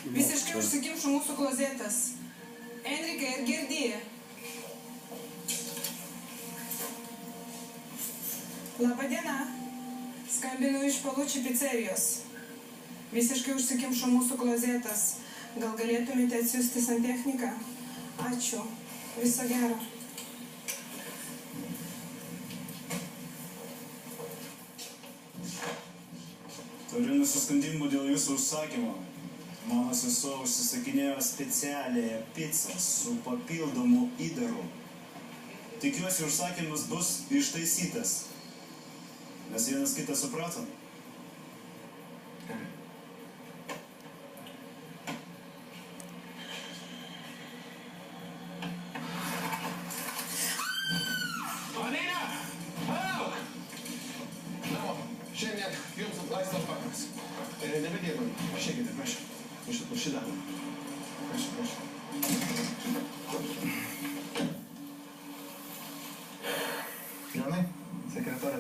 Visiškai užsikimšo mūsų klozetas. Enrikai, ar girdi? Labadiena. Skambinu iš Palučių picerijos. Visiškai užsikimšo mūsų klozetas. Gal galėtumėte atsiųsti santechniką? Ačiū. Viso gero. Turiu nusiskundimų dėl jūsų užsakymo. Mano sesuo užsisakinėjo specialiąją pizzą su papildomu įdaru. Tikiuosi, užsakymas bus ištaisytas. Mes vienas kitą supratom? Anina! Palauk! Na, šiandien jums laisvas vakaras. Nebedirbam. Išeikite, prašau. Už šį darbą. Prašau. Jonai, sekretorės.